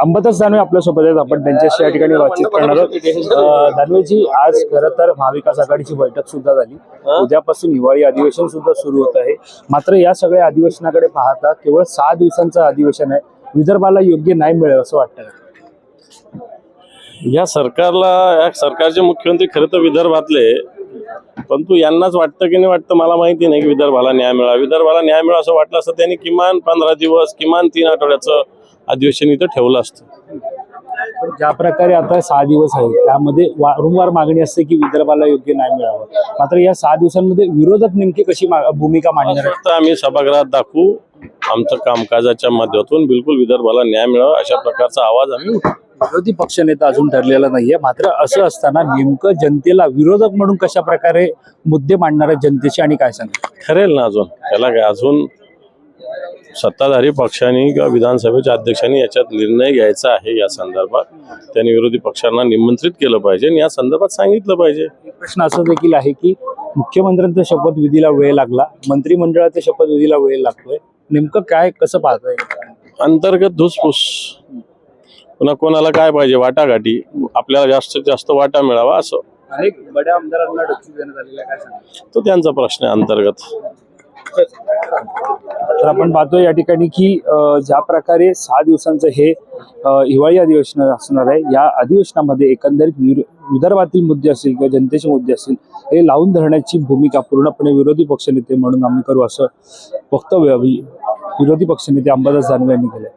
अंबादास दानवे आपल्यासोबत आहेत. आपण त्यांच्याशी या ठिकाणी बातचीत करणार आहोत. दानवेजी, आज खरं तर महाविकास आघाडीची बैठक सुद्धा झाली. उद्यापासून हिवाळी अधिवेशन सुद्धा सुरू होत आहे. मात्र या सगळ्या अधिवेशनाकडे पाहता केवळ 6 दिवसांचं अधिवेशन आहे. विदर्भाला योग्य न्याय मिळेल असं वाटतं? या सरकारचे मुख्यमंत्री खरं तर विदर्भातले, परंतु यांनाच वाटतं की नाही वाटतं मला माहिती नाही की विदर्भाला न्याय मिळावा असं वाटलं असतं त्यांनी किमान 15 दिवस किमान 3 आठवड्याचं अधिवेशन इथं ठेवलं असतं. पण ज्या प्रकारे आता 6 दिवस आहेत त्यामध्ये वारंवार मागणी असते की विदर्भाला योग्य न्याय मिळावा. मात्र या 6 दिवसांमध्ये विरोधक नेमकी कशी भूमिका मांडणार आहे? आम्ही सभागृहात दाखवू आमचं कामकाजाच्या माध्यमातून बिलकुल विदर्भाला न्याय मिळावा अशा प्रकारचा आवाज आम्ही उठवू. विरोधी पक्षनेता अजून ठरलेला नाहीये. मात्र असं असताना नेमकं जनतेला विरोधक म्हणून कशा प्रकारे मुद्दे मांडणार आहे जनतेचे आणि काय सांगणार? ठरेल ना, अजून त्याला काय, अजून सत्ताधारी पक्षांनी किंवा विधानसभेच्या अध्यक्षांनी याच्यात निर्णय घ्यायचा आहे. या संदर्भात त्यांनी विरोधी पक्षांना निमंत्रित केलं पाहिजे आणि या संदर्भात सांगितलं पाहिजे. एक प्रश्न असं देखील आहे की मुख्यमंत्र्यांच्या शपथविधीला वेळ लागला, मंत्रिमंडळाच्या शपथविधीला वेळ लागतोय. नेमकं काय कसं पाहताय? अंतर्गत धुसफूस, पुन्हा कोणाला काय पाहिजे, वाटाघाटी, आपल्याला जास्तीत जास्त वाटा मिळावा असं. अनेक बड्या आमदारांना डच्चू देण्यात आलेला, काय सांगणार? तो त्यांचा प्रश्न आहे अंतर्गत. तर आपण पाहतोय या ठिकाणी की ज्या प्रकारे 6 दिवसांचं हे हिवाळी अधिवेशन असणार आहे. या अधिवेशनामध्ये एकंदरीत विदर्भातील मुद्दे असतील किंवा जनतेचे मुद्दे असतील हे लावून धरण्याची भूमिका पूर्णपणे विरोधी पक्षनेते म्हणून आम्ही करू असं वक्तव्य विरोधी पक्षनेते अंबादास दानवे यांनी केलं.